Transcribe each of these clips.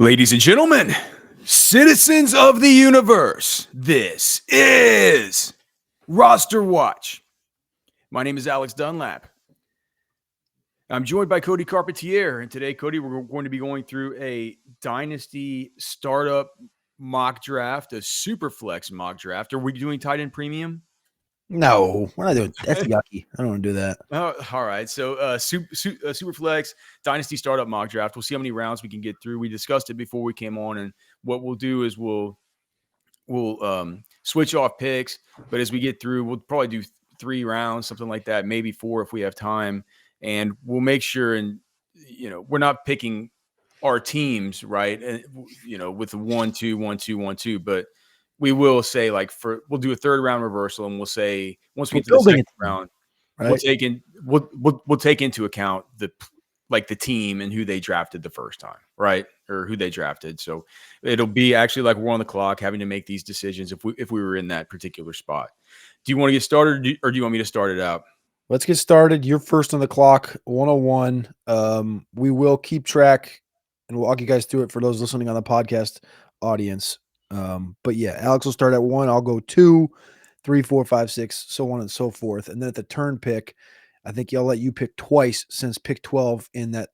Ladies and gentlemen, citizens of the universe, this is Roster Watch. My name is Alex Dunlap. I'm joined by Cody Carpentier, and today, Cody, we're going to be going through a Dynasty startup mock draft, a Superflex mock draft. Are we doing tight end premium? No, we're not doing that's yucky. I don't want to do that. All right. So, Superflex Dynasty startup mock draft. We'll see how many rounds we can get through. We discussed it before we came on, and what we'll do is we'll switch off picks. But as we get through, we'll probably do 3 rounds, something like that, maybe 4 if we have time, and we'll make sure we're not picking our teams right, and with the 1 2 1 2 1 2, but we will say we'll do a 3rd round reversal, and we'll say once we get to the 2nd round, right? we'll take into account the team and who they drafted the first time, right? Or who they drafted. So it'll be actually like we're on the clock having to make these decisions if we were in that particular spot. Do you want to get started, or do you want me to start it out? Let's get started. You're first on the clock, 101. We will keep track, and we'll walk you guys through it for those listening on the podcast audience. But yeah, Alex will start at 1. I'll go 2, 3, 4, 5, 6, so on and so forth. And then at the turn pick, I think I'll let you pick twice, since pick 12 in that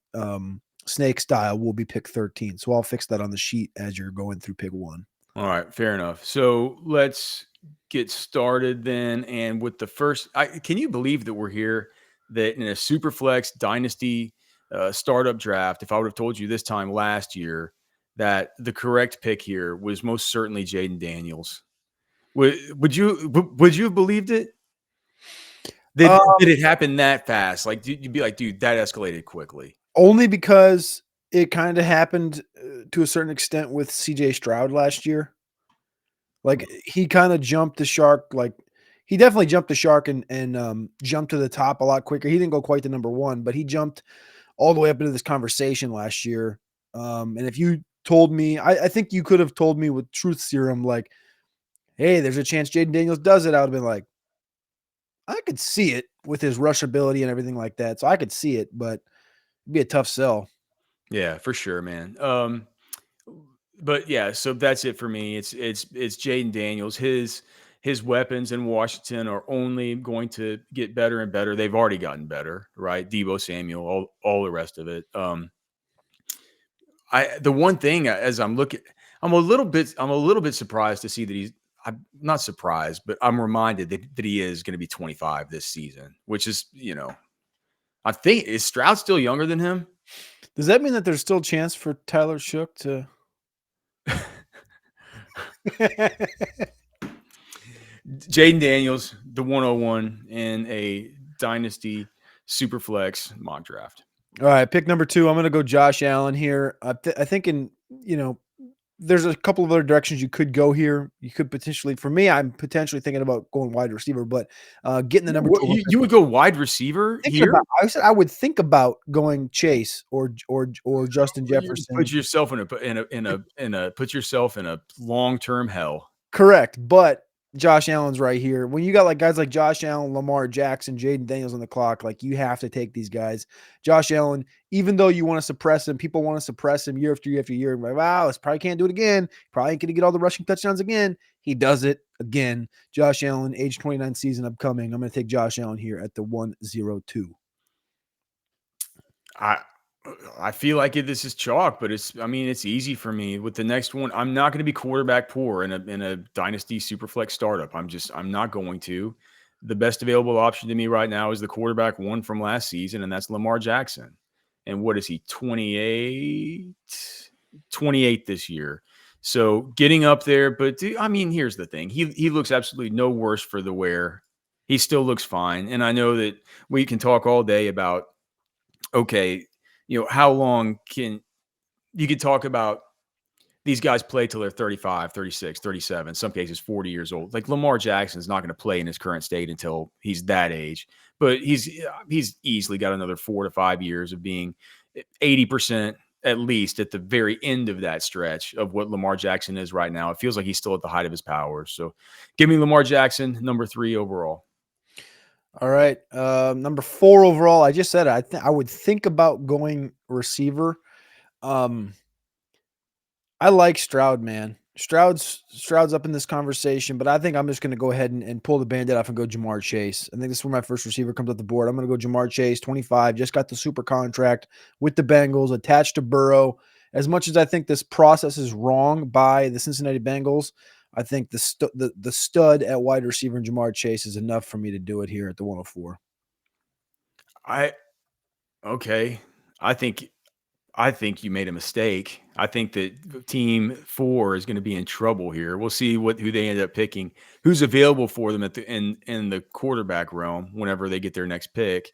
snake style will be pick 13. So I'll fix that on the sheet as you're going through pick 1. All right, fair enough. So let's get started then. And with the first, can you believe that we're here, that in a Superflex Dynasty startup draft, if I would have told you this time last year that the correct pick here was most certainly Jaden Daniels, would you have believed it? Did it happen that fast? Like, you'd be like, dude, that escalated quickly. Only because it kind of happened to a certain extent with CJ Stroud last year. Like, he kind of jumped the shark. Like, he definitely jumped the shark and jumped to the top a lot quicker. He didn't go quite to number 1, but he jumped all the way up into this conversation last year. And if you told me, I think you could have told me with truth serum, like, hey, there's a chance Jaden Daniels does it. I would have been like, I could see it with his rush ability and everything like that. So I could see it, but it'd be a tough sell. Yeah, for sure, man. But yeah, so that's it for me. It's Jaden Daniels. His weapons in Washington are only going to get better and better. They've already gotten better, right? Deebo Samuel, all the rest of it. The one thing as I'm looking, I'm a little bit surprised to see that I'm not surprised, but I'm reminded that he is going to be 25 this season, which is, I think, is Stroud still younger than him? Does that mean that there's still a chance for Tyler Shook to? Jaden Daniels, the 101 in a Dynasty Superflex mock draft. All right, pick number 2. I'm going to go Josh Allen here. I think there's a couple of other directions you could go here. You could potentially, for me, I'm potentially thinking about going wide receiver, but getting the number 2. You would go wide receiver here? I said I would think about going Chase or Justin Jefferson. Put yourself put yourself in a long-term hell. Correct, but Josh Allen's right here. When you got like guys like Josh Allen, Lamar Jackson, Jaden Daniels on the clock, like, you have to take these guys. Josh Allen, even though you want to suppress him, people want to suppress him year after year after year. Like, wow, this probably can't do it again. Probably ain't going to get all the rushing touchdowns again. He does it again. Josh Allen, age 29 season upcoming. I'm going to take Josh Allen here at the 102. I feel like this is chalk, but it's easy for me. With the next one, I'm not going to be quarterback poor in a Dynasty Superflex startup. I'm not going to. The best available option to me right now is the quarterback 1 from last season, and that's Lamar Jackson. And what is he, 28? 28 this year. So getting up there, but here's the thing. He looks absolutely no worse for the wear. He still looks fine. And I know that we can talk all day about, okay, how long can you could talk about these guys play till they're 35, 36, 37, in some cases 40 years old. Like, Lamar Jackson's not going to play in his current state until he's that age, but he's easily got another 4 to 5 years of being 80% at least at the very end of that stretch of what Lamar Jackson is right now. It feels like he's still at the height of his powers. So give me Lamar Jackson, number 3 overall. All right. Number 4 overall. I just said I would think about going receiver. I like Stroud, man. Stroud's up in this conversation, but I think I'm just going to go ahead and pull the Band-Aid off and go Jamar Chase. I think this is where my first receiver comes up the board. I'm going to go Jamar Chase, 25, just got the super contract with the Bengals, attached to Burrow. As much as I think this process is wrong by the Cincinnati Bengals, I think the stud at wide receiver in Jamar Chase is enough for me to do it here at the 104. I okay. I think I think you made a mistake. I think that team 4 is going to be in trouble here. We'll see who they end up picking, who's available for them in the quarterback realm whenever they get their next pick.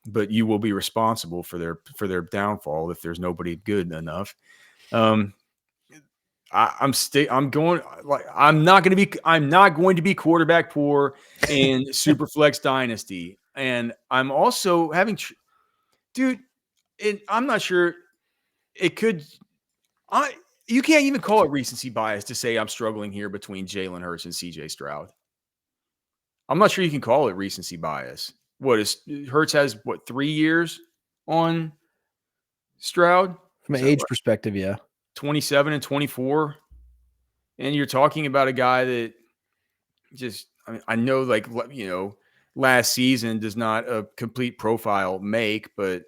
But you will be responsible for their downfall if there's nobody good enough. Um, I'm going like I'm not going to be quarterback poor in Superflex Dynasty, and I'm also having, dude. I'm not sure it could. I You can't even call it recency bias to say I'm struggling here between Jalen Hurts and CJ Stroud. I'm not sure you can call it recency bias. What is Hurts has 3 years on Stroud? From Is an that age right? perspective, yeah. 27 and 24. And you're talking about a guy that just, I know, like, last season does not a complete profile make, but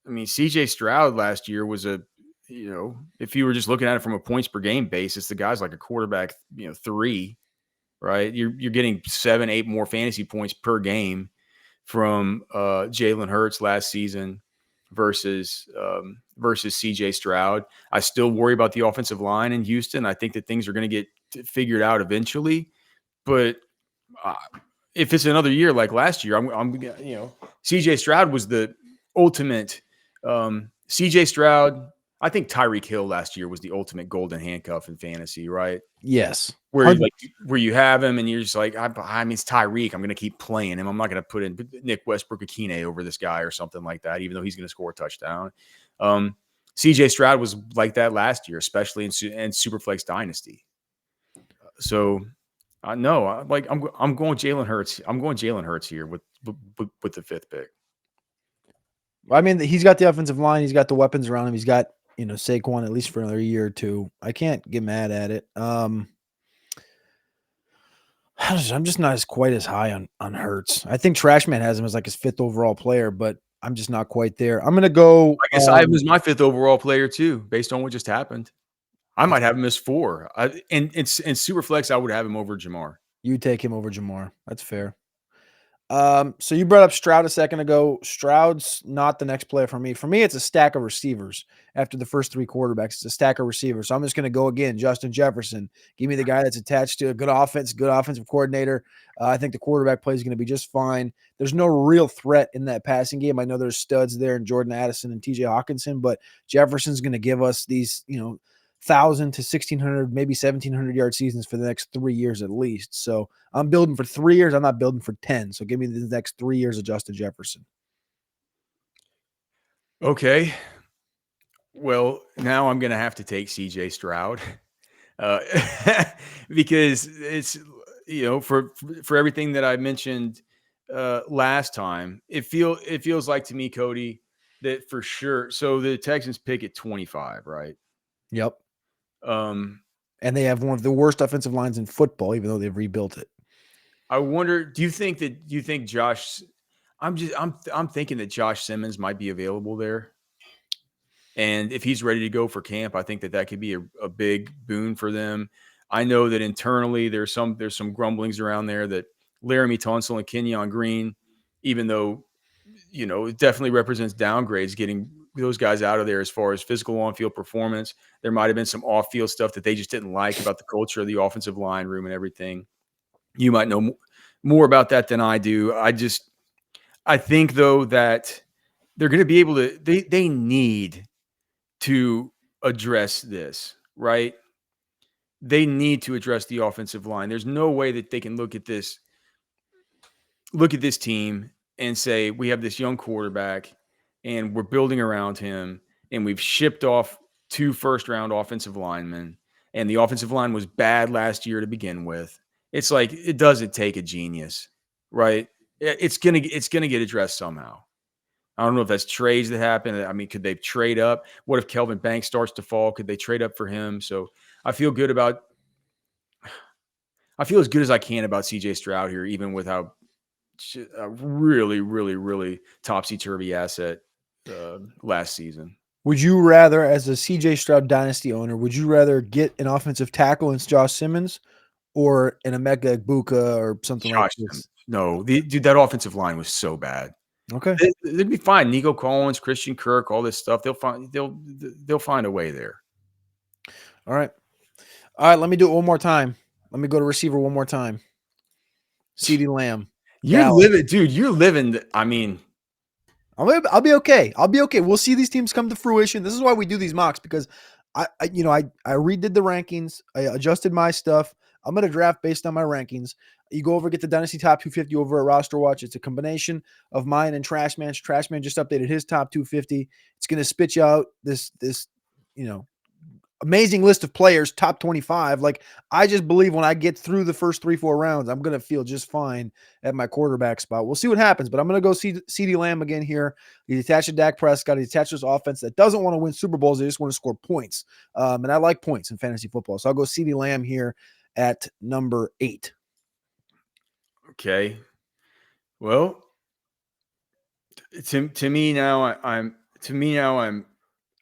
I mean, CJ Stroud last year was if you were just looking at it from a points per game basis, the guy's like a quarterback, 3, right? You're getting 7, 8 more fantasy points per game from Jalen Hurts last season versus CJ Stroud. I still worry about the offensive line in Houston. I think that things are going to get figured out eventually, but uh, if it's another year like last year, CJ Stroud was the ultimate. CJ Stroud, I think Tyreek Hill last year was the ultimate golden handcuff in fantasy, right? Yes. Where you have him and you're just like, I mean, it's Tyreek. I'm going to keep playing him. I'm not going to put in Nick Westbrook-Akine over this guy or something like that, even though he's going to score a touchdown. CJ Stroud was like that last year, especially in Superflex Dynasty. So no, I'm going Jalen Hurts. I'm going Jalen Hurts here with the 5th pick. I mean, he's got the offensive line. He's got the weapons around him. He's got, Saquon at least for another year or two. I can't get mad at it. I'm just not as quite as high on Hurts. I think Trashman has him as like his 5th overall player, but I'm just not quite there. I'm gonna go. I guess I have him as my 5th overall player too, based on what just happened. I might have him as 4. In Superflex, I would have him over Jamar. You take him over Jamar. That's fair. So you brought up Stroud a second ago. Stroud's not the next player for me. For me, it's a stack of receivers after the first 3 quarterbacks. It's a stack of receivers. So I'm just going to go again. Justin Jefferson. Give me the guy that's attached to a good offense, good offensive coordinator. I think the quarterback play is going to be just fine. There's no real threat in that passing game. I know there's studs there in Jordan Addison and TJ Hawkinson, but Jefferson's going to give us these, 1,000 to 1,600, maybe 1,700 yard seasons for the next 3 years at least. So I'm building for 3 years. I'm not building for 10. So give me the next 3 years of Justin Jefferson. Okay. Well, now I'm going to have to take CJ Stroud because it's, for everything that I mentioned last time, it feels like to me, Cody, that for sure. So the Texans pick at 25, right? Yep. Um, And they have one of the worst offensive lines in football, even though they've rebuilt it. I wonder, do you think Josh, I'm thinking that Josh Simmons might be available there. And if he's ready to go for camp, I think that could be a big boon for them. I know that internally there's some grumblings around there that Laramie Tunsil and Kenyon Green, even though, it definitely represents downgrades getting those guys out of there as far as physical on-field performance. There might have been some off-field stuff that they just didn't like about the culture of the offensive line room and everything. You might know more about that than I do. I think though that they're going to be able to, they need to address this, right? They need to address the offensive line. There's no way that they can look at this team and say, we have this young quarterback and we're building around him and we've shipped off 2 first-round offensive linemen and the offensive line was bad last year to begin with. It's like, it doesn't take a genius, right? It's going to get addressed somehow. I don't know if that's trades that happen. I mean, could they trade up? What if Kelvin Banks starts to fall? Could they trade up for him? So I feel good about. I feel as good as I can about CJ Stroud here, even with how a really, really, really topsy turvy asset last season. Would you rather, as a CJ Stroud dynasty owner, would you rather get an offensive tackle in Josh Simmons or an Emeka Egbuka or something like Josh Simmons. this? No, dude, that offensive line was so bad. Okay. They'd be fine. Nico Collins, Christian Kirk, all this stuff. They'll find a way there. All right. All right. Let me do it one more time. Let me go to receiver one more time. CeeDee Lamb. You're Dallas. living, dude. You're living. I mean, I'll be okay. I'll be okay. We'll see these teams come to fruition. This is why we do these mocks, because I redid the rankings. I adjusted my stuff. I'm going to draft based on my rankings. You go over, get the Dynasty Top 250 over at RosterWatch. It's a combination of mine and Trashman's. Trashman just updated his Top 250. It's going to spit you out this amazing list of players, top 25. Like, I just believe when I get through the first 3-4 rounds, I'm going to feel just fine at my quarterback spot. We'll see what happens, but I'm going to go see CeeDee Lamb again here. He's attached to Dak Prescott. He's attached to this offense that doesn't want to win Super Bowls. They just want to score points. And I like points in fantasy football. So I'll go CeeDee Lamb here at number 8. okay. Well, to me now, I'm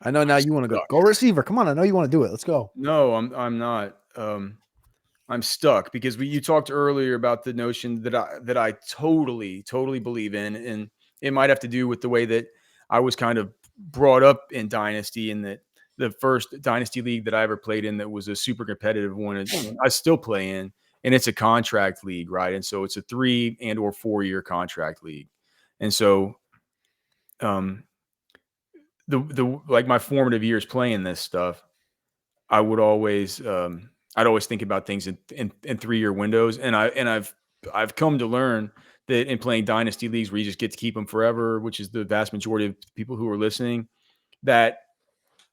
I know now you want to go receiver. Come on, I know you want to do it. Let's go. no, I'm not. I'm stuck because you talked earlier about the notion that I totally believe in, and it might have to do with the way that I was kind of brought up in Dynasty, and that the first Dynasty league that I ever played in that was a super competitive one, and I still play in, and it's a contract league, right? And so it's a 3 and or 4 year contract league, and so the like my formative years playing this stuff, I would always I'd always think about things in 3-year windows, and I've come to learn that in playing dynasty leagues where you just get to keep them forever, which is the vast majority of people who are listening, that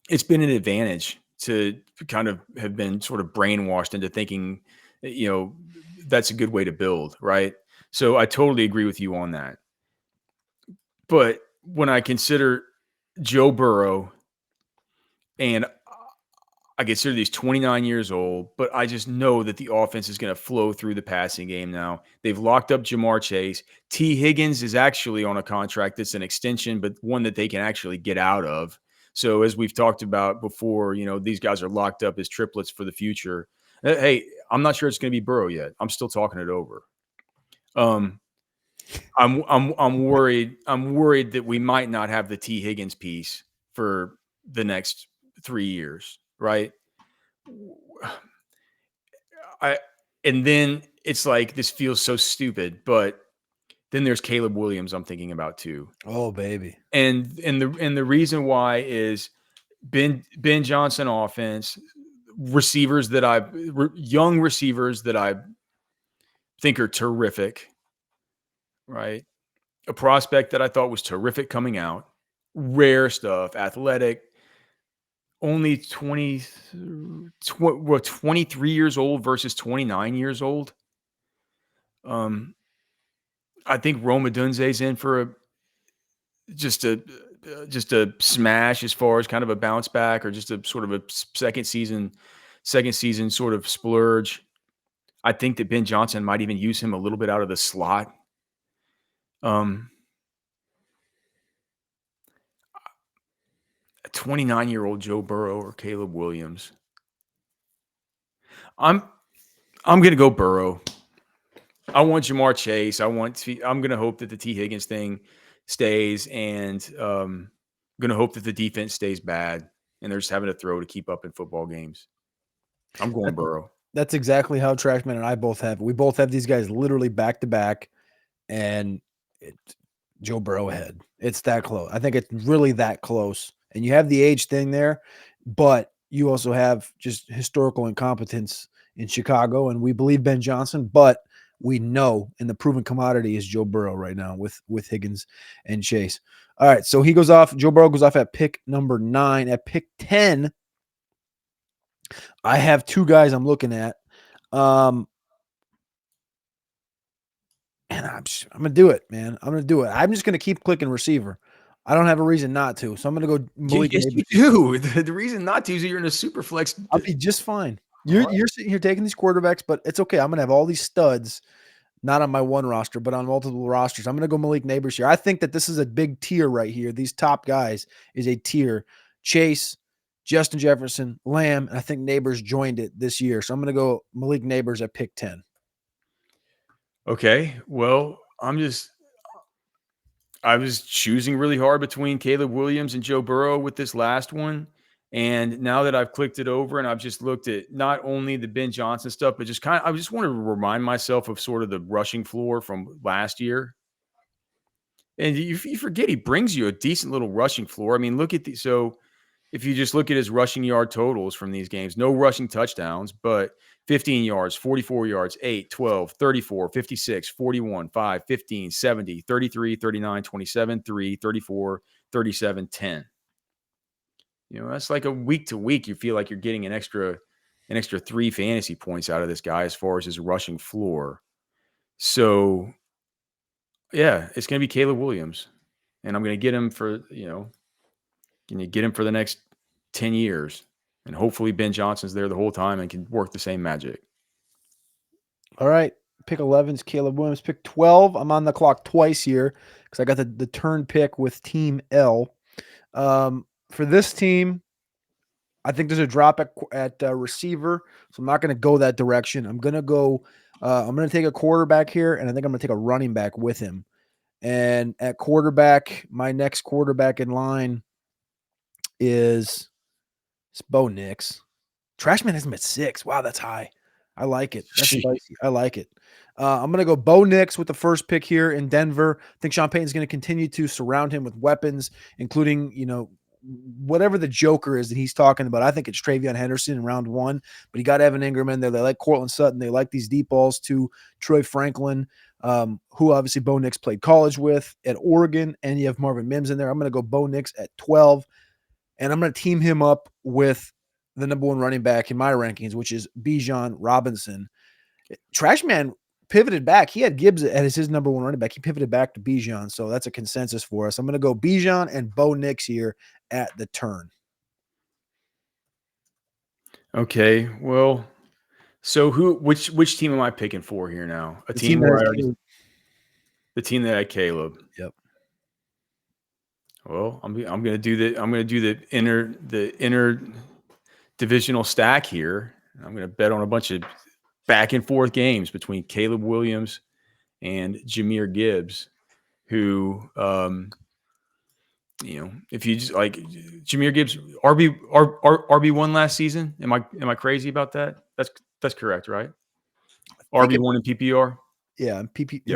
it's been an advantage to kind of have been sort of brainwashed into thinking, that's a good way to build, right? So I totally agree with you on that. But when I consider Joe Burrow, and I consider these 29 years old, but I just know that the offense is going to flow through the passing game now. They've locked up Jamar Chase. T. Higgins is actually on a contract that's an extension, but one that they can actually get out of. So as we've talked about before, these guys are locked up as triplets for the future. Hey, I'm not sure it's going to be Burrow yet. I'm still talking it over. I'm worried. I'm worried that we might not have the T. Higgins piece for the next 3 years, right? And then it's like, this feels so stupid, but then there's Caleb Williams I'm thinking about too. Oh, baby. And the reason why is Ben Johnson offense, young receivers that I think are terrific, right? A prospect that I thought was terrific coming out, rare stuff, athletic, only 23 years old versus 29 years old. I think Rome Odunze's in for just a smash as far as kind of a bounce back, or just a sort of a second season sort of splurge. I think that Ben Johnson might even use him a little bit out of the slot. 29-year-old Joe Burrow or Caleb Williams. I'm going to go Burrow. I want Jamar Chase. I'm going to hope that the T. Higgins thing stays, and I'm going to hope that the defense stays bad, and they're just having to throw to keep up in football games. I'm going Burrow. That's exactly how Trashman and I both have it. We both have these guys literally back to back, and Joe Burrow ahead. It's that close. I think it's really that close. And you have the age thing there, but you also have just historical incompetence in Chicago. And we believe Ben Johnson, but we know, and the proven commodity is Joe Burrow right now with Higgins and Chase. All right, so he goes off. Joe Burrow goes off at pick number 9. At pick 10, I have 2 guys I'm looking at. And I'm going to do it, man. I'm going to do it. I'm just going to keep clicking receiver. I don't have a reason not to. So I'm going to go Malik Yes, you Neighbors. do. The reason not to is that you're in a super flex. I'll be just fine. All right. You're sitting here taking these quarterbacks, but it's okay. I'm going to have all these studs, not on my one roster, but on multiple rosters. I'm going to go Malik Neighbors here. I think that this is a big tier right here. These top guys is a tier. Chase, Justin Jefferson, Lamb, and I think Neighbors joined it this year. So I'm going to go Malik Neighbors at pick 10. Okay. Well, I was choosing really hard between Caleb Williams and Joe Burrow with this last one. And now that I've clicked it over and I've just looked at not only the Ben Johnson stuff, but I just want to remind myself of sort of the rushing floor from last year. And you forget he brings you a decent little rushing floor. I mean, so if you just look at his rushing yard totals from these games, no rushing touchdowns, but 15 yards, 44 yards, 8, 12, 34, 56, 41, 5, 15, 70, 33, 39, 27, 3, 34, 37, 10. That's like a week to week. You feel like you're getting an extra 3 fantasy points out of this guy as far as his rushing floor. So, yeah, it's going to be Caleb Williams. And I'm going to get him for the next 10 years. And hopefully Ben Johnson's there the whole time and can work the same magic. All right. Pick 11's Caleb Williams. Pick 12. I'm on the clock twice here because I got the turn pick with Team L. For this team, I think there's a drop at receiver, so I'm not going to go that direction. I'm going to go. I'm going to take a quarterback here, and I think I'm going to take a running back with him. And at quarterback, my next quarterback in line is Bo Nix. Trashman has him at 6. Wow, that's high. I like it. That's spicy. I like it. I'm going to go Bo Nix with the first pick here in Denver. I think Sean Payton's going to continue to surround him with weapons, including, whatever the joker is that he's talking about. I think it's Travion Henderson in round 1, but he got Evan Ingram in there. They like Cortland Sutton. They like these deep balls to Troy Franklin, who obviously Bo Nix played college with at Oregon, and you have Marvin Mims in there. I'm going to go Bo Nix at 12, and I'm going to team him up with the number 1 running back in my rankings, which is Bijan Robinson. Trashman pivoted back. He had Gibbs as his number 1 running back. He pivoted back to Bijan, so that's a consensus for us. I'm going to go Bijan and Bo Nix here at the turn. Okay, well, so which team am I picking for here now? The team that had Caleb. Yep. Well, I'm going to do the inner divisional stack here. I'm going to bet on a bunch of back and forth games between Caleb Williams and Jahmyr Gibbs, who, if you just like Jahmyr Gibbs, RB1 last season. Am I crazy about that? That's correct, right? RB1 in PPR. Yeah, in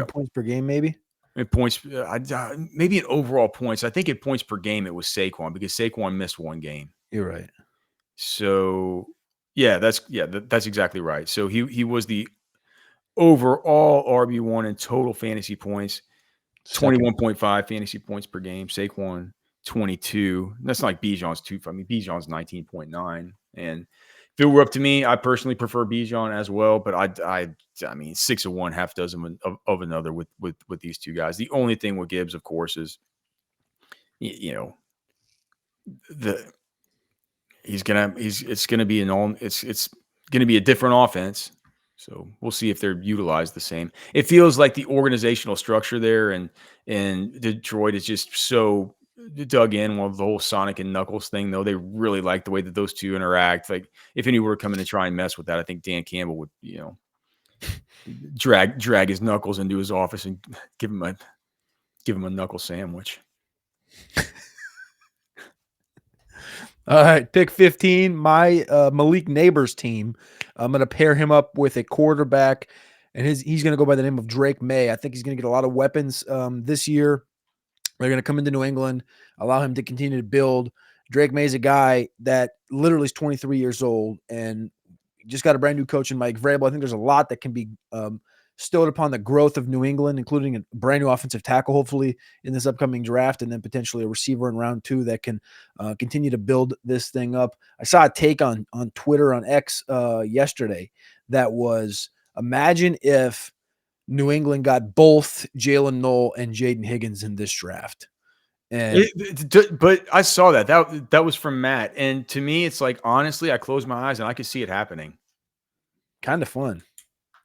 points per game, maybe. In points, maybe in overall points. I think in points per game it was Saquon because Saquon missed 1 game. You're right. So that's exactly right. So he was the overall RB1 in total fantasy points, 21.5 fantasy points per game. Saquon 22. That's not like Bijan's 2. I mean, Bijan's 19.9. And if it were up to me, I personally prefer Bijan as well. But I mean, 6 of one, half dozen of another with these two guys. The only thing with Gibbs, of course, is it's gonna be a different offense. So we'll see if they're utilized the same. It feels like the organizational structure there and Detroit is just so dug in with the whole Sonic and Knuckles thing, though. They really like the way that those two interact. Like if anyone were coming to try and mess with that, I think Dan Campbell would, drag his Knuckles into his office and give him a knuckle sandwich. All right, pick 15, my Malik Neighbors team. I'm going to pair him up with a quarterback, and he's going to go by the name of Drake May. I think he's going to get a lot of weapons this year. They're going to come into New England, allow him to continue to build. Drake May is a guy that literally is 23 years old and just got a brand new coach in Mike Vrabel. I think there's a lot that can be stowed upon the growth of New England, including a brand new offensive tackle, hopefully in this upcoming draft, and then potentially a receiver in round 2 that can continue to build this thing up. I saw a take on Twitter, on X yesterday that was, imagine if New England got both Jalen Noel and Jaden Higgins in this draft. And But I saw that. That was from Matt, and to me, it's like, honestly, I close my eyes and I could see it happening. kind of fun.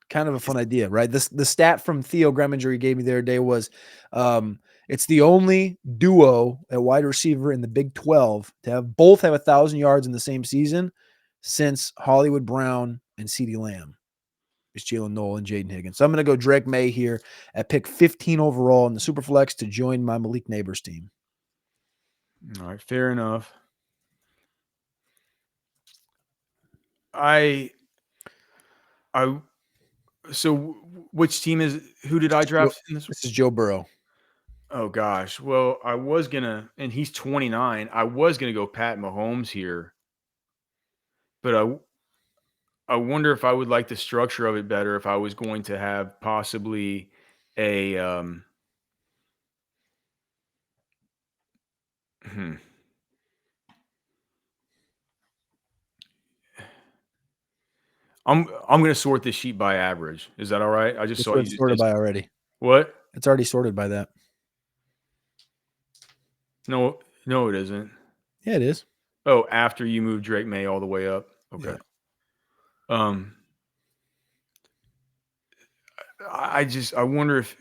Kind of a fun idea, right? The stat from Theo Greminger he gave me the other day was it's the only duo at wide receiver in the Big 12 to have both have 1,000 yards in the same season since Hollywood Brown and CeeDee Lamb. It's Jalen Noel and Jaden Higgins. So I'm going to go Drake May here at pick 15 overall in the Superflex to join my Malik Neighbors team. All right, fair enough. I so which team is who did I draft in this? This is Joe Burrow. Oh gosh. Well, I was gonna, and he's 29. I was gonna go Pat Mahomes here, but I wonder if I would like the structure of it better if I was going to have possibly a hmm. I'm gonna sort this sheet by average. Is that all right? I just It's saw what you it's just sorted by already. what? It's already sorted by that. No, no, it isn't. Yeah, it is. Oh, after you move Drake May all the way up. Okay. Yeah. Um, I wonder if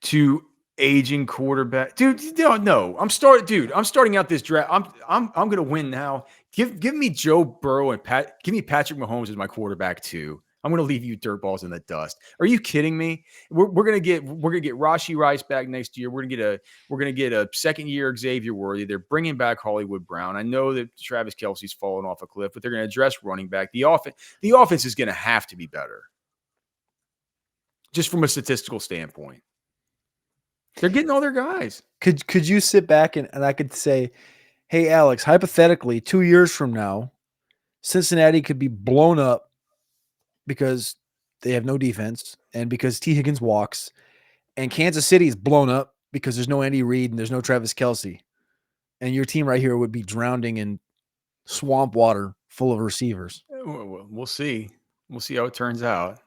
to aging quarterback, dude. No, I'm starting out this draft. I'm gonna win now. Give me Joe Burrow and give me Patrick Mahomes as my quarterback too. I'm gonna leave you dirtballs in the dust. Are you kidding me? We're gonna get Rashee Rice back next year. We're gonna get a second year Xavier Worthy. They're bringing back Hollywood Brown. I know that Travis Kelce's fallen off a cliff, but they're gonna address running back. The offense is gonna have to be better, just from a statistical standpoint. They're getting all their guys. Could you sit back and I could say, hey, Alex, hypothetically, 2 years from now, Cincinnati could be blown up because they have no defense and because T. Higgins walks, and Kansas City is blown up because there's no Andy Reid and there's no Travis Kelce. And your team right here would be drowning in swamp water full of receivers. We'll see. We'll see how it turns out.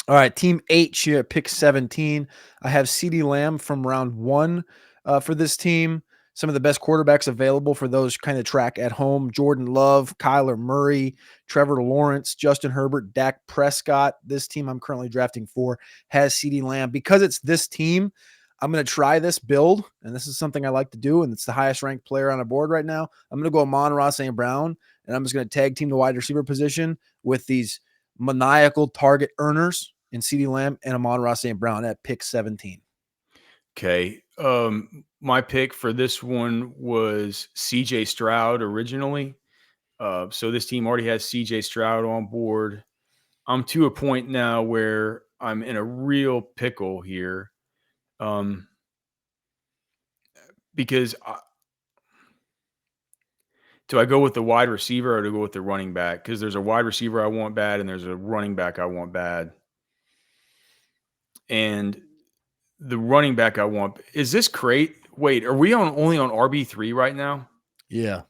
All right, team H here, pick 17. I have CeeDee Lamb from round 1 for this team. Some of the best quarterbacks available for those kind of track at home: Jordan Love, Kyler Murray, Trevor Lawrence, Justin Herbert, Dak Prescott. This team I'm currently drafting for has CeeDee Lamb. Because it's this team, I'm going to try this build, and this is something I like to do, and it's the highest ranked player on the board right now. I'm going to go Amon-Ra St. Brown, and I'm just going to tag team the wide receiver position with these maniacal target earners in CeeDee Lamb and Amon-Ra St. Brown at pick 17. Okay. My pick for this one was CJ Stroud originally. So this team already has CJ Stroud on board. I'm to a point now where I'm in a real pickle here. Because do I go with the wide receiver or do I go with the running back? Because there's a wide receiver I want bad and there's a running back I want bad. And the running back I want is this crate. Wait, are we only on RB3 right now? Yeah.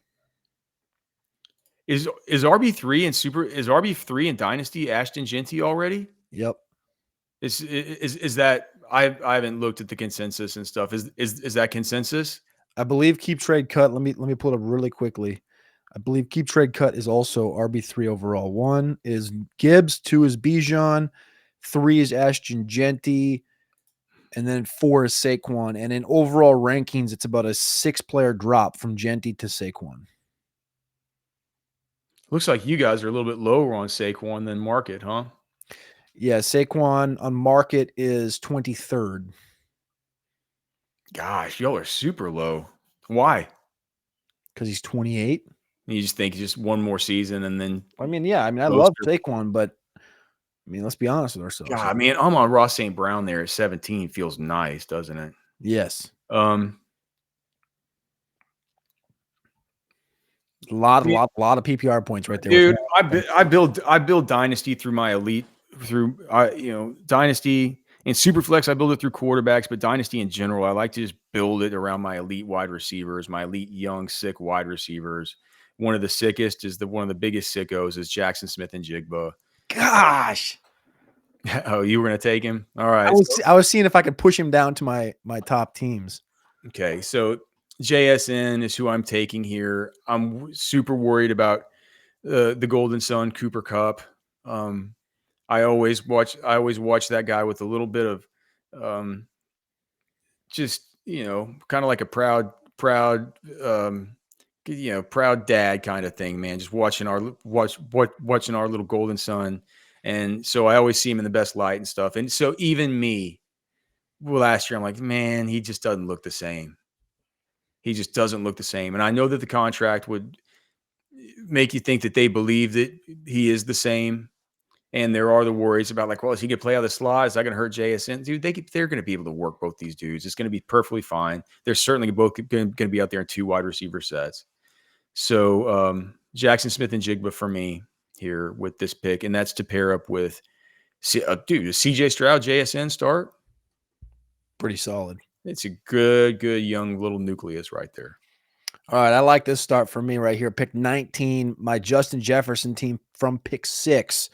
Is RB3 and is RB3 in Dynasty Ashton Genty already? Yep. Is that I haven't looked at the consensus and stuff. Is that consensus? I believe Keep Trade Cut. Let me pull it up really quickly. I believe Keep Trade Cut is also RB3 overall. 1 is Gibbs, 2 is Bijan, 3 is Ashton Genty, and then 4 is Saquon. And in overall rankings, it's about a 6-player drop from Genty to Saquon. Looks like you guys are a little bit lower on Saquon than market, huh? Yeah, Saquon on market is 23rd. Gosh, y'all are super low. Why? Because he's 28. You just think just one more season and then I mean, yeah. I mean, I love Saquon, but I mean, let's be honest with ourselves. God, man, I'm on Ross St. Brown there at 17. Feels nice, doesn't it? Yes. A lot of PPR points right there. Dude, I build Dynasty through my elite Dynasty and Superflex. I build it through quarterbacks, but Dynasty in general, I like to just build it around my elite wide receivers, my elite young sick wide receivers. One of the sickest is one of the biggest sickos is Jackson Smith and Jigba. Gosh. Oh, you were gonna take him? All right. I was seeing if I could push him down to my top teams. Okay, so JSN is who I'm taking here. I'm super worried about the Golden Sun Cooper Cup. Um, I always watch that guy with a little bit of um, just kind of like a proud proud dad kind of thing, man. Just watching our little Golden Sun, and so I always see him in the best light and stuff. And so even me, last year, I'm like, man, he just doesn't look the same. He just doesn't look the same. And I know that the contract would make you think that they believe that he is the same. And there are the worries about like, well, is he going to play out of the slot? Is that going to hurt JSN? Dude, they're going to be able to work both these dudes. It's going to be perfectly fine. They're certainly both going to be out there in 2 wide receiver sets. So Jackson Smith and Jigba for me here with this pick. And that's to pair up with, dude, does CJ Stroud, JSN start? Pretty solid. It's a good young little nucleus right there. All right, I like this start for me right here. Pick 19, my Justin Jefferson team from pick 6.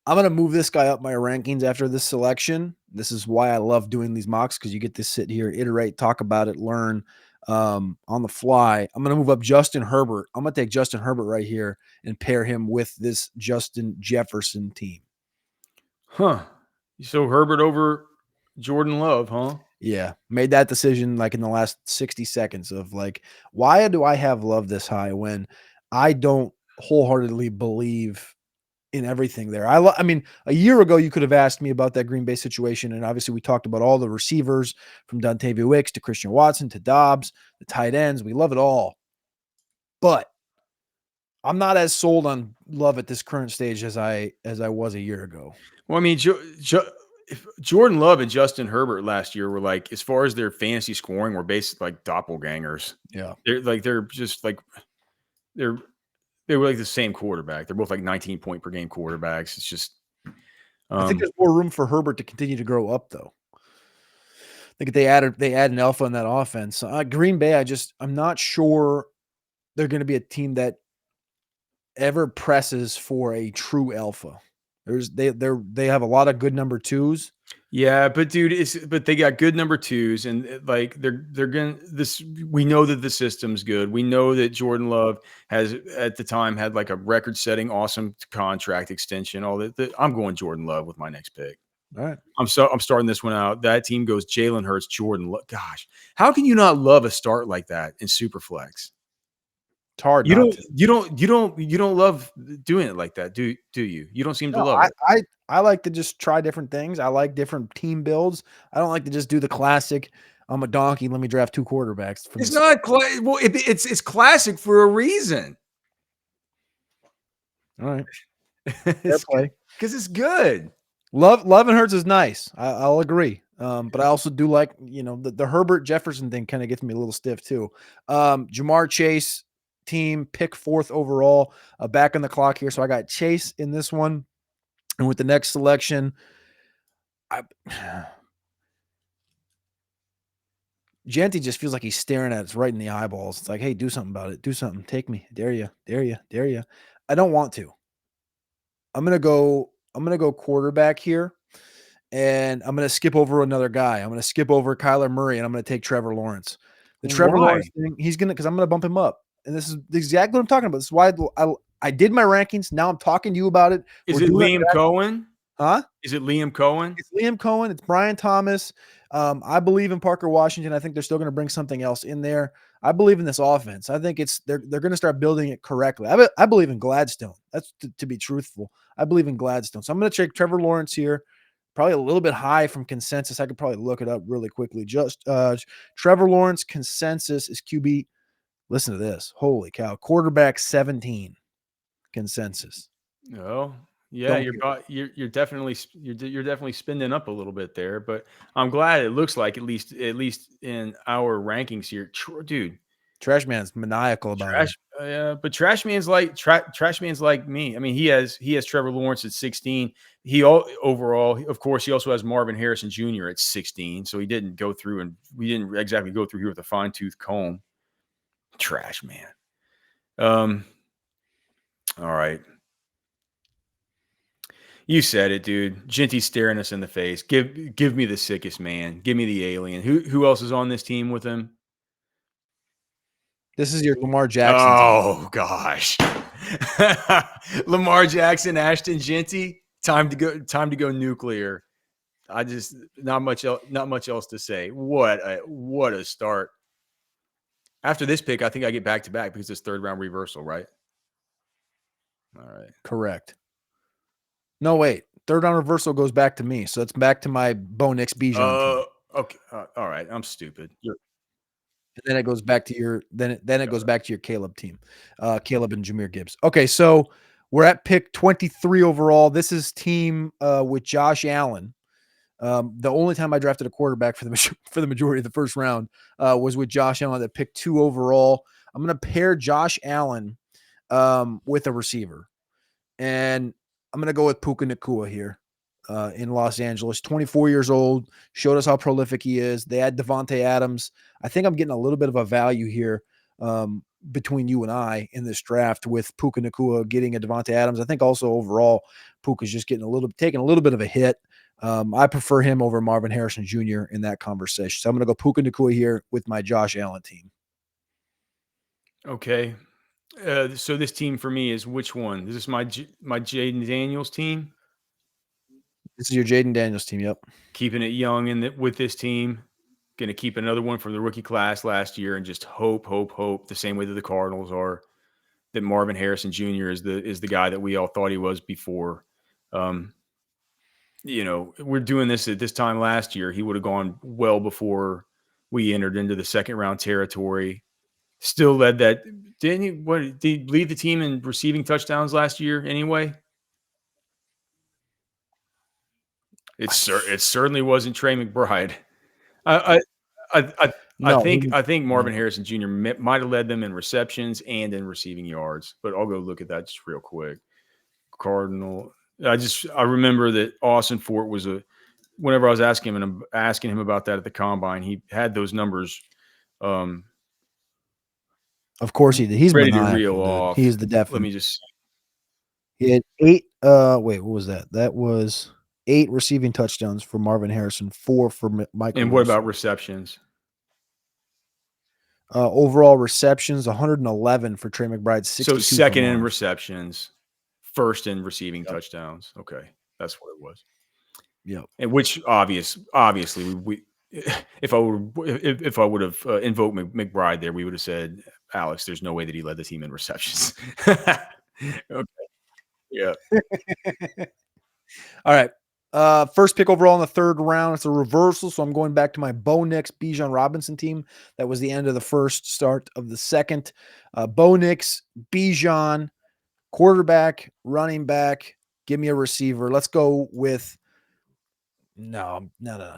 I'm going to move this guy up my rankings after this selection. This is why I love doing these mocks, because you get to sit here, iterate, talk about it, learn on the fly. I'm going to move up Justin Herbert. I'm going to take Justin Herbert right here and pair him with this Justin Jefferson team. Huh. So Herbert over Jordan Love, huh? Yeah, made that decision like in the last 60 seconds of like, why do I have Love this high when I don't wholeheartedly believe in everything there? I mean, a year ago, you could have asked me about that Green Bay situation. And obviously, we talked about all the receivers from Dontavia Wicks to Christian Watson to Dobbs, the tight ends. We love it all. But I'm not as sold on Love at this current stage as I was a year ago. Well, I mean, Jordan Love and Justin Herbert last year were like, as far as their fantasy scoring, were basically like doppelgangers. Yeah. They're just like they were like the same quarterback. They're both like 19 point per game quarterbacks. It's just I think there's more room for Herbert to continue to grow up, though. I think they add an alpha in that offense. Green Bay, I'm not sure they're going to be a team that ever presses for a true alpha. They have a lot of good number 2s. yeah, but dude, but they got good number 2s, and like they're gonna this. We know that the system's good. We know that Jordan Love has at the time had like a record setting awesome contract extension. All that. I'm going Jordan Love with my next pick. All right. I'm starting this one out. That team goes Jalen Hurts, Jordan Love. Gosh, how can you not love a start like that in Superflex? It's hard You not don't to. you don't love doing it like that, do you? You don't seem to No, love it. I like to just try different things. I like different team builds. I don't like to just do the classic, I'm a donkey, let me draft 2 quarterbacks from It's the not well, it's classic for a reason. All right. Fair It's play. because it's good. Love and Hurts is nice. I'll agree. But I also do like, the Herbert Jefferson thing kind of gets me a little stiff too. Jamar Chase team pick 4th overall, back on the clock here. So I got Chase in this one. And with the next selection, Genty just feels like he's staring at us right in the eyeballs. It's like, hey, do something about it. Do something. Take me. Dare you. Dare you. Dare you. I don't want to. I'm gonna go quarterback here. And I'm going to skip over another guy. I'm going to skip over Kyler Murray, and I'm going to take Trevor Lawrence. The Trevor Why? Lawrence thing, because I'm going to bump him up. And this is exactly what I'm talking about. This is why I did my rankings. Now I'm talking to you about it. Is it Liam Cohen? Huh? Is it Liam Cohen? It's Liam Cohen. It's Brian Thomas. I believe in Parker Washington. I think they're still going to bring something else in there. I believe in this offense. I think they're going to start building it correctly. I believe in Gladstone. That's to be truthful. I believe in Gladstone. So I'm going to take Trevor Lawrence here. Probably a little bit high from consensus. I could probably look it up really quickly. Just Trevor Lawrence consensus is QB. Listen to this. Holy cow. Quarterback 17 consensus. Oh, yeah, you're definitely spinning up a little bit there, but I'm glad it looks like at least in our rankings here, dude. Trash man's maniacal about it. But Trash man's like me. I mean, he has Trevor Lawrence at 16. Overall, of course, he also has Marvin Harrison Jr. at 16. So we didn't exactly go through here with a fine tooth comb. Trash man. All right. You said it, dude. Genty's staring us in the face. Give me the sickest man. Give me the alien. Who else is on this team with him? This is your Lamar Jackson team. Oh gosh. Lamar Jackson, Ashton Genty. Time to go nuclear. I just not much else to say. What a start. After this pick, I think I get back to back because it's third round reversal, right? All right. Correct. No, wait. Third round reversal goes back to me. So it's back to my Bo Nix Bijan team. Okay. All right. I'm stupid. And then it goes back to your it goes back to your Caleb team. Caleb and Jahmyr Gibbs. Okay, so we're at pick 23 overall. This is team with Josh Allen. The only time I drafted a quarterback for the majority of the first round was with Josh Allen at pick 2 overall. I'm going to pair Josh Allen with a receiver. And I'm going to go with Puka Nacua here in Los Angeles. 24 years old, showed us how prolific he is. They had Devontae Adams. I think I'm getting a little bit of a value here between you and I in this draft with Puka Nacua getting a Devontae Adams. I think also overall Puka's just taking a little bit of a hit. I prefer him over Marvin Harrison Jr. in that conversation. So I'm going to go Puka Nacua here with my Josh Allen team. Okay. So this team for me is which one? Is this my Jaden Daniels team? This is your Jaden Daniels team. Yep. Keeping it young with this team. Going to keep another one from the rookie class last year and just hope the same way that the Cardinals are, that Marvin Harrison Jr. is the guy that we all thought he was before. We're doing this at this time last year. He would have gone well before we entered into the second round territory. Still led that. Didn't he? What did he lead the team in receiving touchdowns last year? Anyway, it certainly wasn't Trey McBride. I think Marvin Harrison Jr. might have led them in receptions and in receiving yards, but I'll go look at that just real quick. Cardinal. I remember that Austin Fort was whenever I was asking him about that at the combine, he had those numbers. Of course he did. He's ready maniacal, to reel dude. off. He's the definite. Let me just. He had 8. Wait, what was that? That was 8 receiving touchdowns for Marvin Harrison, 4 for Michael. And what about receptions? Overall receptions, 111 for Trey McBride. 62 so second in receptions, first in receiving touchdowns. Okay, that's what it was. Yep. And which obviously we if I would have invoked McBride there, we would have said, Alex, there's no way that he led the team in receptions. Okay. Yeah. All right. First pick overall in the third round. It's a reversal, so I'm going back to my Bo Nix Bijan Robinson team. That was the end of the first, start of the second. Bo Nix, Bijan, quarterback, running back. Give me a receiver. Let's go with no.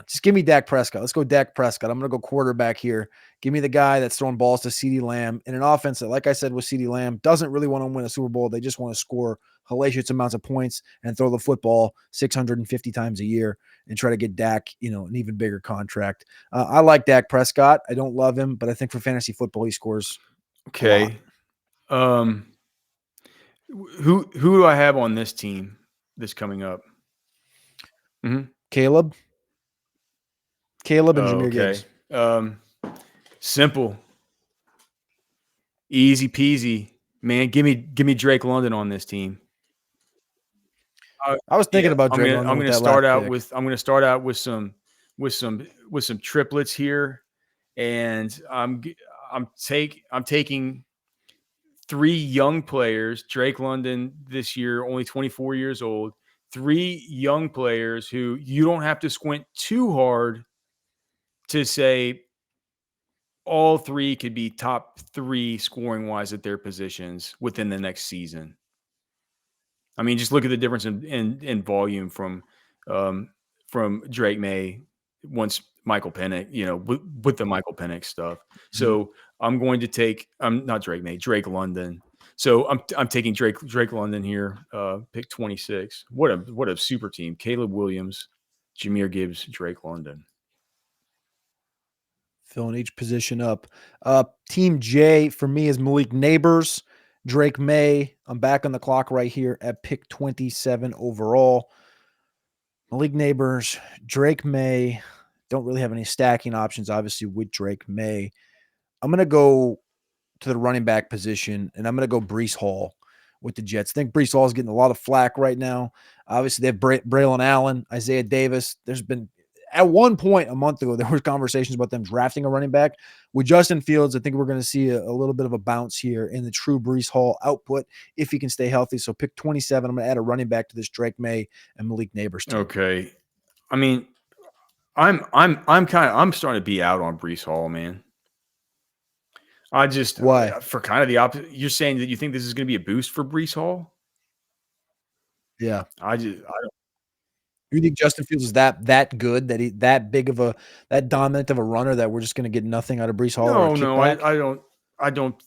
Just give me Dak Prescott. Let's go Dak Prescott. I'm going to go quarterback here. Give me the guy that's throwing balls to CeeDee Lamb in an offense that, like I said, with CeeDee Lamb, doesn't really want to win a Super Bowl. They just want to score hellacious amounts of points and throw the football 650 times a year and try to get Dak, an even bigger contract. I like Dak Prescott. I don't love him, but I think for fantasy football, he scores. Okay. Who do I have on this team that's coming up? Mm-hmm. Caleb and Jahmyr Gibbs. Simple, easy peasy, man. Give me Drake London on this team. I was thinking about Drake London. I'm going to start out with some triplets here, and I'm taking 3 young players. Drake London this year, only 24 years old. 3 young players who you don't have to squint too hard to say all 3 could be top 3 scoring wise at their positions within the next season. I mean, just look at the difference in volume from Drake May once Michael Penix, with the Michael Penix stuff. So I'm going to take not Drake May, Drake London. So I'm taking Drake London here, pick 26. What a super team. Caleb Williams, Jahmyr Gibbs, Drake London. Filling each position up. Team J for me is Malik Neighbors, Drake May. I'm back on the clock right here at pick 27 overall. Malik Neighbors, Drake May. Don't really have any stacking options, obviously, with Drake May. I'm going to go to the running back position, and I'm going to go Breece Hall with the Jets. I think Breece Hall is getting a lot of flack right now. Obviously, they have Braylon Allen, Isaiah Davis. There's been, at one point a month ago, there was conversations about them drafting a running back. With Justin Fields, I think we're going to see a little bit of a bounce here in the true Breece Hall output if he can stay healthy. So pick 27. I'm going to add a running back to this Drake May and Malik Neighbors team. Okay. I mean, I'm starting to be out on Breece Hall, man. I just Why? for kind of the opposite. You're saying that you think this is going to be a boost for Breece Hall? Yeah. I don't. You think Justin Fields is that good, that big of that dominant of a runner that we're just going to get nothing out of Breece Hall or a No, kickback? I don't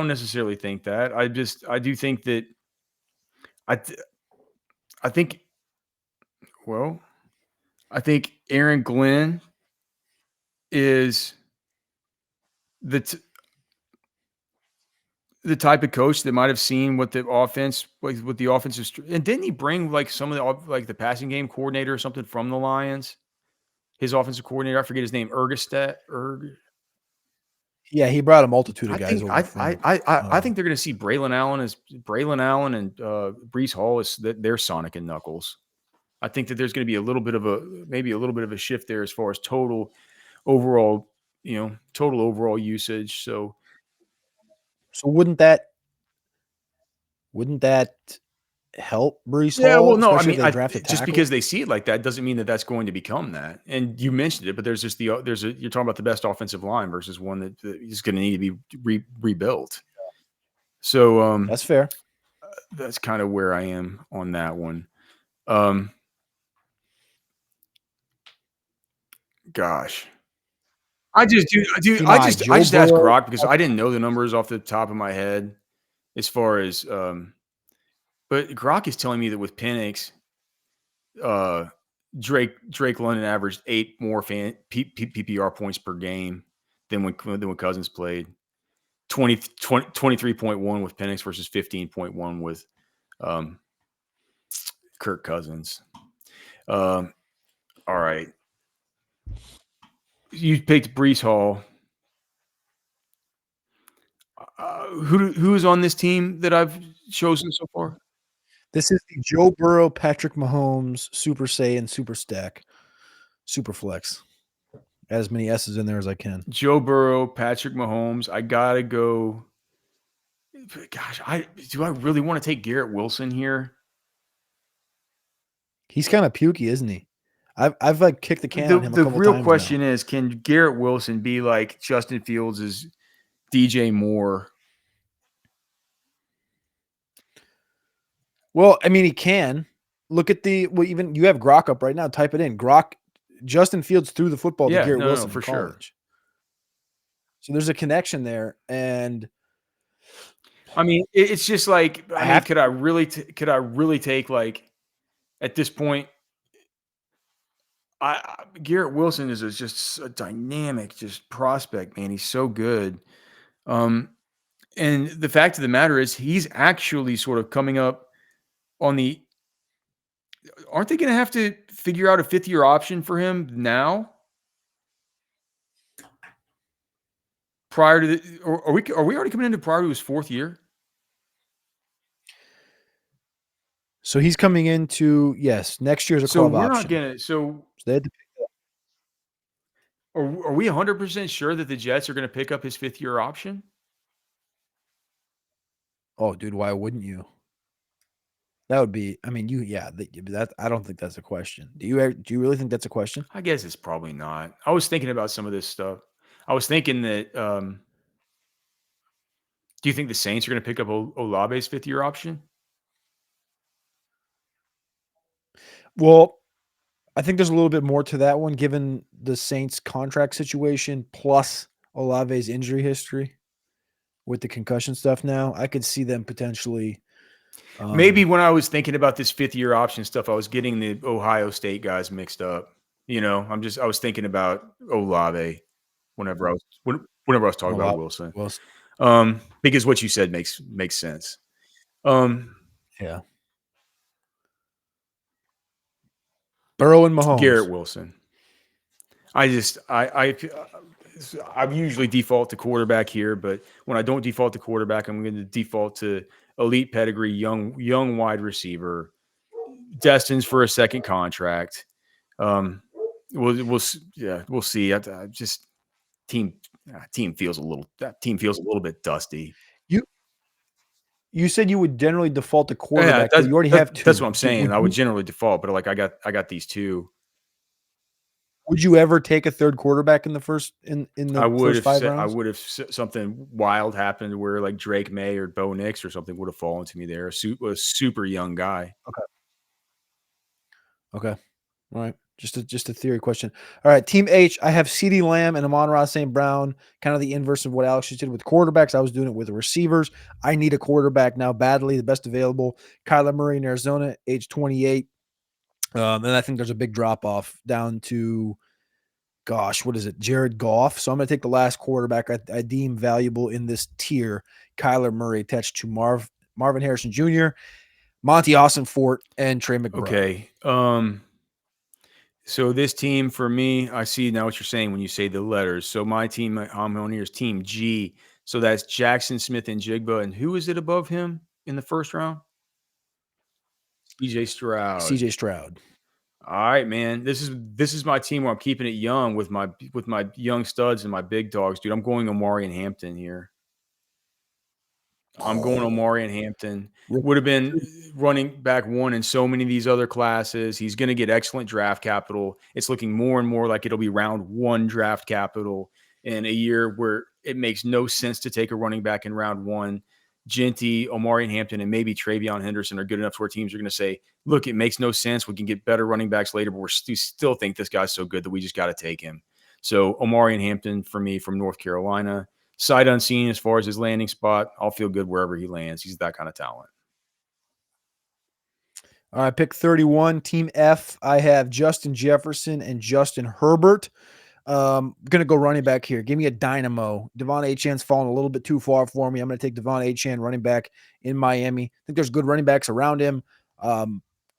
necessarily think that. I do think that I think well, I think Aaron Glenn is the the type of coach that might have seen what the offense, like what the offense is, and didn't he bring like some of the like the passing game coordinator or something from the Lions? His offensive coordinator, I forget his name, Yeah, he brought a multitude of I guys think over from. I think they're going to see Braylon Allen and Breece Hall as their Sonic and Knuckles. I think that there's going to be a little bit of a shift there as far as total overall, total overall usage. So So wouldn't that help Breece yeah, Hall, well, no, I especially if mean, they draft a just tackle? because they see it like that doesn't mean that that's going to become that. And you mentioned it, but there's just you're talking about the best offensive line versus one that is going to need to be rebuilt. So That's fair. that's kind of where I am on that one. Um, gosh, I Joe just asked Burrow. Grok because I didn't know the numbers off the top of my head as far as but Grok is telling me that with Penix, uh, Drake London averaged 8 more PPR points per game than when Cousins played. 23.1 with Penix versus 15.1 with um, Kirk Cousins. All right. You picked Breece Hall. Who is on this team that I've chosen so far? This is the Joe Burrow, Patrick Mahomes, Super Saiyan, Super Stack, Super Flex. Add as many S's in there as I can. Joe Burrow, Patrick Mahomes. I gotta go. Gosh, do I really want to take Garrett Wilson here? He's kind of pukey, isn't he? I've like kicked the can on him a The couple real times question now. is, can Garrett Wilson be like Justin Fields' DJ Moore? Well, I mean, he can. Look at even you have Grok up right now. Type it in. Grok, Justin Fields threw the football to Yeah, Garrett no, Wilson for in sure. college. So there's a connection there. And I mean, it's just like, could I really take like at this point? Garrett Wilson is just a dynamic, just prospect, man. He's so good. And the fact of the matter is, he's actually sort of coming up on the. Aren't they going to have to figure out a 5th-year option for him now? Prior to the, or are we already coming into prior to his 4th year? so he's coming into, yes, next year's a So club we're option. not gonna. So they had to pick are we 100% sure that the Jets are going to pick up his 5th-year option? Oh, dude, why wouldn't you? That would be. I mean, that I don't think that's a question. Do you really think that's a question? I guess it's probably not. I was thinking about some of this stuff. I was thinking that. Do you think the Saints are going to pick up Olave's 5th-year option? Well, I think there's a little bit more to that one, given the Saints contract situation plus Olave's injury history with the concussion stuff. Now, I could see them potentially. Maybe when I was thinking about this 5th-year option stuff, I was getting the Ohio State guys mixed up. I was thinking about Olave whenever I was talking about Wilson. Because what you said makes sense. Yeah. Burrow and Mahomes. Garrett Wilson. I usually default to quarterback here, but when I don't default to quarterback, I'm going to default to elite pedigree, young wide receiver, destined for a second contract. Um, we'll see. I just team feels a little bit dusty. You you said you would generally default to Yeah, quarterback, but you already have that's two. what I'm saying. I would generally default, but like I got these two. Would you ever take a third quarterback in the first 5 rounds? I would have something wild happened where like Drake May or Bo Nix or something would have fallen to me there. A super young guy. Okay. Okay. All right. Just a theory question. All right. Team H, I have CeeDee Lamb and Amon-Ra St. Brown, kind of the inverse of what Alex just did with quarterbacks. I was doing it with receivers. I need a quarterback now badly, the best available. Kyler Murray in Arizona, age 28. And I think there's a big drop off down to, gosh, what is it? Jared Goff. So I'm going to take the last quarterback I deem valuable in this tier, Kyler Murray, attached to Marvin Harrison Jr., Monty Austin Fort, and Trey McBride. Okay. So this team for me, I see now what you're saying when you say the letters. So my team, I'm on here is Team G. So that's Jackson Smith and Jigba. And who is it above him in the first round? CJ Stroud. CJ Stroud. All right, man. This is my team where I'm keeping it young with my young studs and my big dogs, dude. I'm going Omari and Hampton here. I'm going Omari and Hampton. Would have been running back one in so many of these other classes. He's going to get excellent draft capital. It's looking more and more like it'll be round one draft capital in a year where it makes no sense to take a running back in round one. Genty, Omari and Hampton, and maybe Travion Henderson are good enough to where teams are going to say, look, it makes no sense. We can get better running backs later, but we still think this guy's so good that we just got to take him. So Omari and Hampton for me from North Carolina. Sight unseen as far as his landing spot. I'll feel good wherever he lands. He's that kind of talent. All right, pick 31, Team F. I have Justin Jefferson and Justin Herbert. Going to go running back here. Give me a dynamo. Devon Achan's fallen a little bit too far for me. I'm going to take Devon Achan, running back in Miami. I think there's good running backs around him.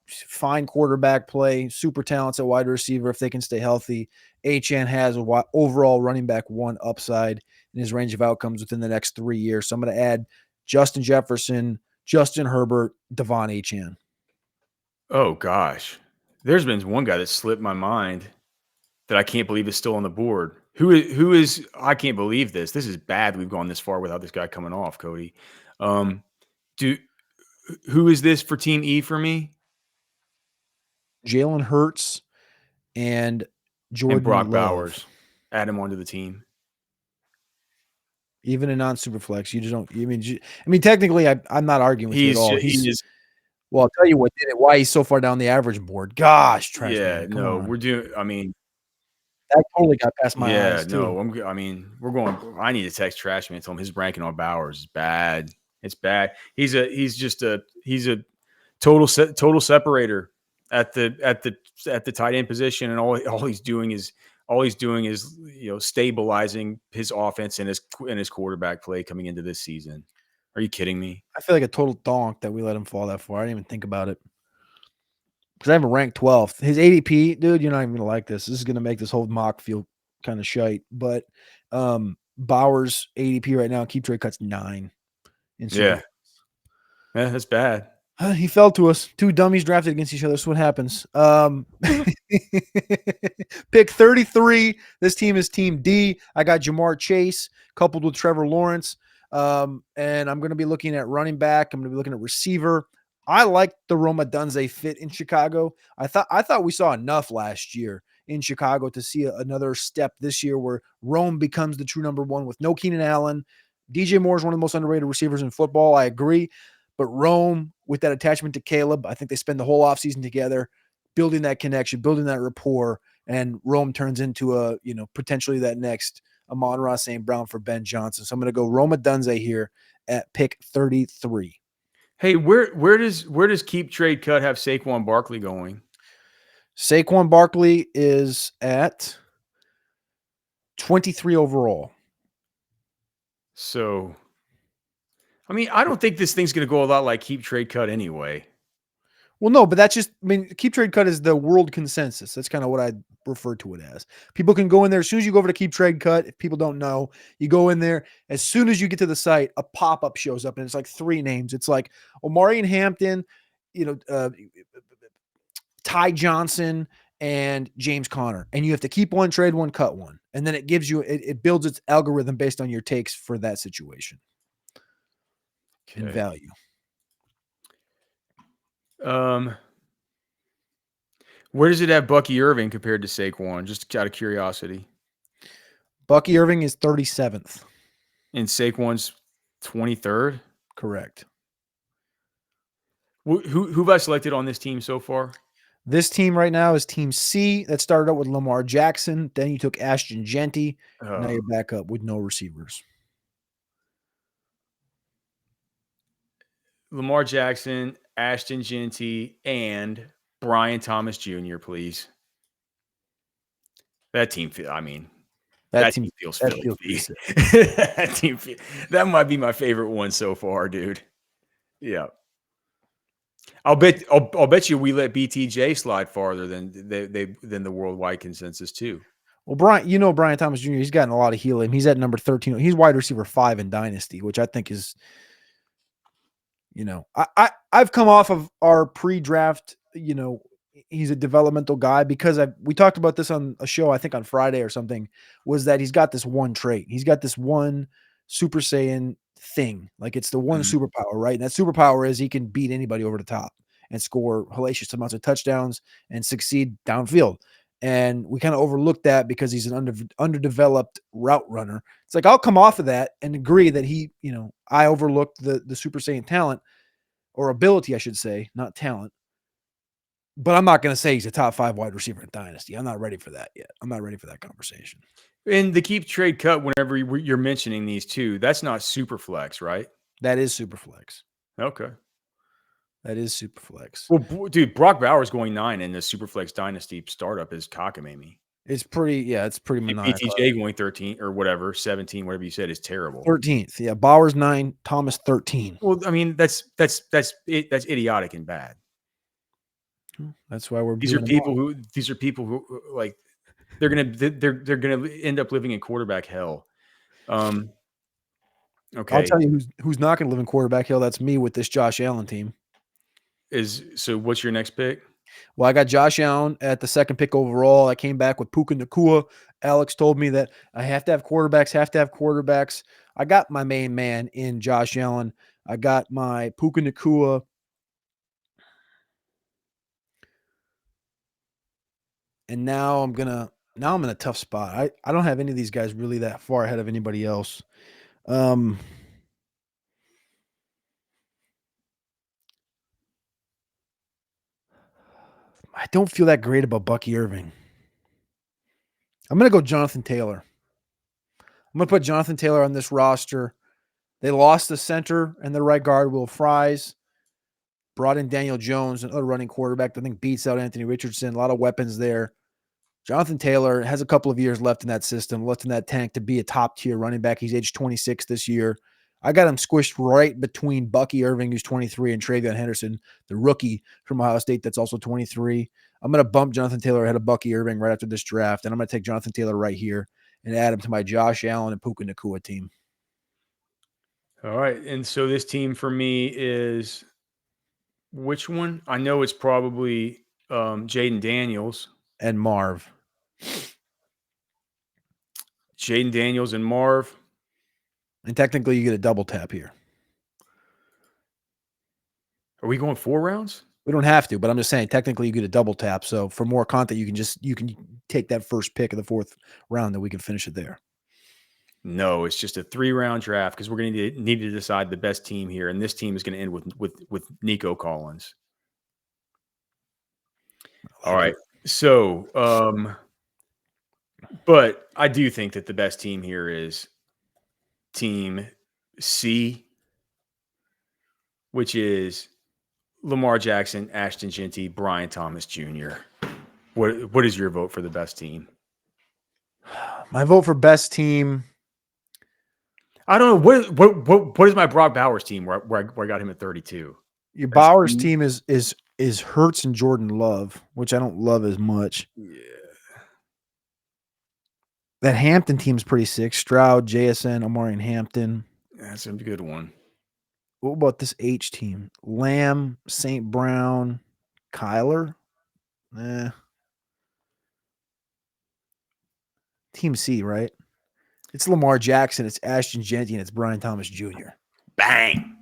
Fine quarterback play, super talented wide receiver if they can stay healthy. Achan has a overall running back one upside in his range of outcomes within the next 3 years. So I'm going to add Justin Jefferson, Justin Herbert, Devon Achan. Oh, gosh. There's been one guy that slipped my mind that I can't believe is still on the board. Who is I can't believe this. This is bad we've gone this far without this guy coming off, Cody. Who is this for Team E for me? Jalen Hurts and Jordan and Brock Love. Bowers. Add him onto the team. Even a non-Superflex, you just don't. I mean, technically, I'm not arguing with you at all. Well, I'll tell you what did it. Why he's so far down the average board. Gosh, trash man. Come on. We're doing. I mean, that totally got past my eyes too. We're going. I need to text Trash Man and tell him his ranking on Bowers is bad. It's bad. He's a total separator at the tight end position, and all he's doing is stabilizing his offense and his quarterback play coming into this season. Are you kidding me? I feel like a total donk that we let him fall that far. I didn't even think about it because I have him ranked 12th. His ADP, dude, you're not even gonna like this. This is gonna make this whole mock feel kind of shite. But Bowers ADP right now, keep trade cuts 9. Yeah, that's bad. He fell to us. 2 dummies drafted against each other. That's what happens. Pick 33. This team is Team D. I got Jamar Chase coupled with Trevor Lawrence. And I'm going to be looking at running back. I'm going to be looking at receiver. I like the Rome Odunze fit in Chicago. I thought we saw enough last year in Chicago to see another step this year where Rome becomes the true number one with no Keenan Allen. DJ Moore is one of the most underrated receivers in football. I agree. But Rome, with that attachment to Caleb, I think they spend the whole offseason together, building that connection, building that rapport, and Rome turns into potentially that next Amon-Ra St. Brown for Ben Johnson. So I'm going to go Rome Odunze here at pick 33. Hey, where does Keep Trade Cut have Saquon Barkley going? Saquon Barkley is at 23 overall. So, I mean, I don't think this thing's going to go a lot like Keep Trade Cut anyway. Well, no, but that's just, I mean, keep trade cut is the world consensus. That's kind of what I refer to it as. People can go in there as soon as you go over to keep trade cut. If people don't know, you go in there as soon as you get to the site, a pop up shows up and it's like 3 names. It's like Omarion Hampton, you know, Ty Johnson, and James Conner, and you have to keep one, trade one, cut one, and then it gives you it builds its algorithm based on your takes for that situation and value. Where does it have Bucky Irving compared to Saquon? Just out of curiosity. Bucky Irving is 37th. And Saquon's 23rd? Correct. Who have I selected on this team so far? This team right now is Team C. That started out with Lamar Jackson. Then you took Ashton Genty. Now you're back up with no receivers. Lamar Jackson, Ashton Genty, and Brian Thomas Jr., please. That team, I mean, that team feels filthy. That might be my favorite one so far, dude. Yeah. I'll bet you we let BTJ slide farther than the worldwide consensus too. Well, Brian Thomas Jr., he's gotten a lot of helium. He's at number 13. He's wide receiver 5 in Dynasty, which I think is, I've come off of our pre-draft, he's a developmental guy because we talked about this on a show, I think on Friday or something, was that he's got this one trait. He's got this one Super Saiyan thing. Like it's the one superpower, right? And that superpower is he can beat anybody over the top and score hellacious amounts of touchdowns and succeed downfield. And we kind of overlooked that because he's an underdeveloped route runner. It's like, I'll come off of that and agree that I overlooked the Super Saiyan talent or ability, I should say, not talent. But I'm not going to say he's a top 5 wide receiver in Dynasty. I'm not ready for that yet. I'm not ready for that conversation. And the keep trade cut, whenever you're mentioning these two, that's not Superflex, right? That is Superflex. Okay. That is Superflex. Well, dude, Brock Bowers going 9 in the Superflex Dynasty startup is cockamamie. It's pretty maniacal. BTJ going 13 or whatever, 17, whatever you said, is terrible. 13th. Yeah. Bowers 9, Thomas 13. Well, I mean, that's idiotic and bad. That's why these are people who like they're gonna end up living in quarterback hell. Okay. I'll tell you who's not gonna live in quarterback hell. That's me with this Josh Allen team. So what's your next pick? Well, I got Josh Allen at the 2nd pick overall. I came back with Puka Nacua. Alex told me that I have to have quarterbacks. I got my main man in Josh Allen. I got my Puka Nacua. And now I'm in a tough spot. I don't have any of these guys really that far ahead of anybody else. I don't feel that great about Bucky Irving. I'm going to go Jonathan Taylor. I'm going to put Jonathan Taylor on this roster. They lost the center and the right guard, Will Fries. Brought in Daniel Jones, another running quarterback. I think beats out Anthony Richardson. A lot of weapons there. Jonathan Taylor has a couple of years left in that system, left in that tank to be a top-tier running back. He's age 26 this year. I got him squished right between Bucky Irving, who's 23, and Travion Henderson, the rookie from Ohio State that's also 23. I'm going to bump Jonathan Taylor ahead of Bucky Irving right after this draft, and I'm going to take Jonathan Taylor right here and add him to my Josh Allen and Puka Nacua team. All right, and so this team for me is which one? I know it's probably Jaden Daniels. And Marv. Jaden Daniels and Marv. And technically you get a double tap here. Are we going 4 rounds? We don't have to, but I'm just saying technically you get a double tap. So for more content, you can take that first pick of the 4th round, that we can finish it there. No, it's just a 3-round draft because we're going to need to decide the best team here, and this team is going to end with Nico Collins. All right. So, but I do think that the best team here is Team C, which is Lamar Jackson, Ashton Genty, Brian Thomas Jr. What is your vote for the best team? My vote for best team. I don't know what is my Brock Bowers team where I got him at 32. Your Bowers team is is Hurts and Jordan Love, which I don't love as much. Yeah. That Hampton team's pretty sick. Stroud, JSN, Amari, and Hampton. That's a good one. What about this H team? Lamb, St. Brown, Kyler? Team C, right? It's Lamar Jackson, it's Ashton Jeanty, and it's Brian Thomas Jr. Bang.